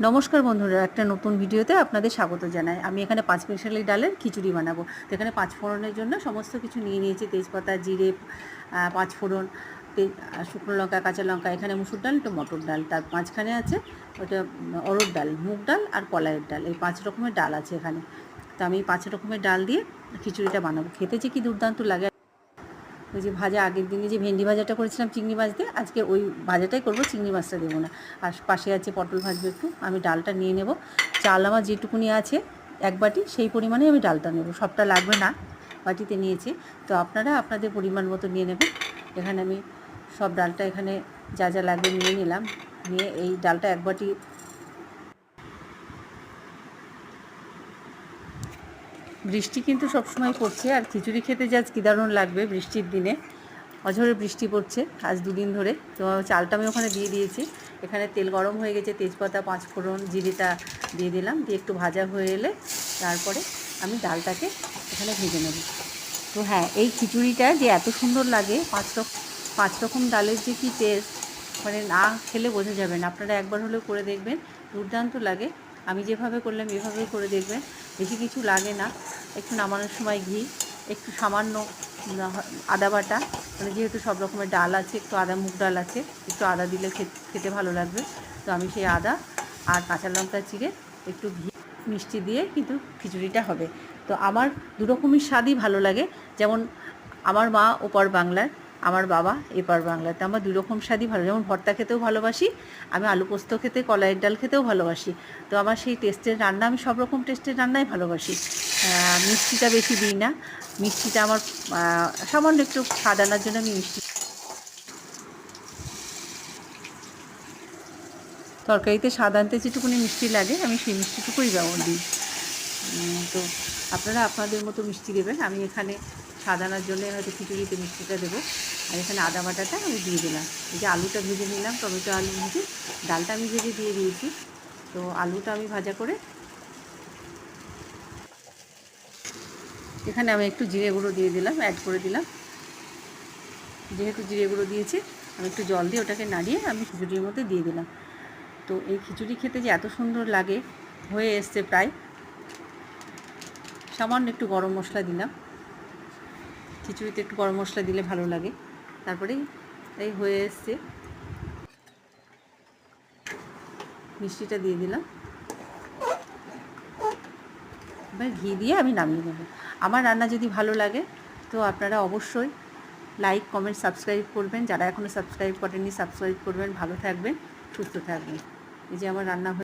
নমস্কার বন্ধুরা, একটা নতুন ভিডিওতে আপনাদের স্বাগত জানাই। আমি এখানে 5 মিশালি ডালের খিচুড়ি বানাবো। তো এখানে 5 ফোড়নের জন্য সমস্ত কিছু নিয়ে নিয়েছি। তেজপাতা, জিরে, 5 ফোড়ন, শুকনো লঙ্কা, কাঁচা লঙ্কা। এখানে মুসুর ডাল, একটু মটর ডাল, তার মাঝখানে আছে ওটা অরহর ডাল, মুগ ডাল আর কলাইয়ের ডাল। এই 5 রকমের ডাল আছে এখানে। তো আমি 5 রকমের ডাল দিয়ে খিচুড়িটা বানাবো। খেতে যে কি দুর্দান্ত লাগে। ওই যে ভাজা, আগের দিনে যে ভেন্ডি ভাজাটা করেছিলাম চিংড়ি মাছ দিয়ে, আজকে ওই ভাজাটাই করবো, চিংড়ি মাছটা দেবো না। আর পাশে আছে পটল ভাজবো একটু। আমি ডালটা নিয়ে নেব। চাল আমার যেটুকুনি আছে 1 বাটি, সেই পরিমাণেই আমি ডালটা নেব। সবটা লাগবে না, বাটিতে নিয়েছি। তো আপনারা আপনাদের পরিমাণ মতো নিয়ে নেবেন। এখানে আমি সব ডালটা এখানে যা যা লাগবে নিয়ে নিলাম। নিয়ে এই ডালটা 1 বাটি। বৃষ্টি কিন্তু সবসময় পড়ছে, আর খিচুড়ি খেতে যা কী দারুণ লাগবে বৃষ্টির দিনে। অঝরে বৃষ্টি পড়ছে আজ 2 দিন ধরে। তো চালটা আমি ওখানে দিয়ে দিয়েছি। এখানে তেল গরম হয়ে গেছে, তেজপাতা, 5 ফোড়ন, জিরেটা দিয়ে দিলাম। দিয়ে একটু ভাজা হয়ে এলে তারপরে আমি ডালটাকে এখানে ভেজে নেব। তো হ্যাঁ, এই খিচুড়িটা যে এত সুন্দর লাগে, 5 রকম ডালের যে কী টেস্ট, মানে না খেলে বোঝা যাবে না। আপনারা একবার হলেও করে দেখবেন, দুর্দান্ত লাগে। আমি যেভাবে করলাম এভাবেই করে দেখবেন। বেশি কিছু লাগে না। একটু নামানোর সময় ঘি, একটু সামান্য আদা বাটা, মানে যেহেতু সব রকমের ডাল আছে, একটু আদা, মুগ ডাল আছে, একটু আদা দিলে খেতে ভালো লাগবে। তো আমি সেই আদা আর কাঁচা লঙ্কা চিড়ে একটু ঘি, মিষ্টি দিয়ে কিন্তু খিচুড়িটা হবে। তো আমার দুরকমই স্বাদই ভালো লাগে। যেমন আমার মা ওপার বাংলার, আমার বাবা এপার বাংলার। তো আমার 2 রকম স্বাদই ভালো। যেমন ভর্তা খেতেও ভালোবাসি, আমি আলু পোস্ত খেতে, কলাইয়ের ডাল খেতেও ভালোবাসি। তো আমার সেই টেস্টের রান্না, আমি সব রকম টেস্টের রান্নাই ভালোবাসি। মিষ্টিটা বেশি দিই না। মিষ্টিটা আমার সামান্য একটু স্বাদ আনার জন্য আমি তরকারিতে স্বাদ আনতে যেটুকুনি মিষ্টি লাগে, আমি সেই মিষ্টিটুকুই ব্যবহার দিই। তো আপনারা আপনাদের মতো মিষ্টি দেবেন। আমি এখানে স্বাদ আনার জন্য হয়তো খিচুড়িতে মিষ্টিটা দেবো। আর এখানে আদা বাটাটা আমি দিয়ে দিলাম। এই যে আলুটা ভেজে নিলাম, টমেটো আলু ভেজে, ডালটা আমি ভেজে দিয়ে দিয়েছি। তো আলুটা আমি ভাজা করে এখানে আমি একটু জিরে গুঁড়ো দিয়ে দিলাম, অ্যাড করে দিলাম। যেহেতু জিরে গুঁড়ো দিয়েছি, আমি একটু জল দিয়ে ওটাকে নাড়িয়ে আমি খিচুড়ির মধ্যে দিয়ে দিলাম। তো এই খিচুড়ি খেতে যে এত সুন্দর লাগে, হয়ে এসছে প্রায়। সামান্য একটু গরম মশলা দিলাম। খিচুড়িতে একটু গরম মশলা দিলে ভালো লাগে। তারপরে এই হয়ে এসছে, মিষ্টিটা দিয়ে দিলাম। এবার ঘি দিয়ে আমি নামিয়ে নেব। আমার রান্না যদি ভালো লাগে তো আপনারা অবশ্যই লাইক, কমেন্ট, সাবস্ক্রাইব করবেন। যারা এখনও সাবস্ক্রাইব করেননি সাবস্ক্রাইব করবেন। ভালো থাকবেন, সুস্থ থাকবেন। এই যে আমার রান্না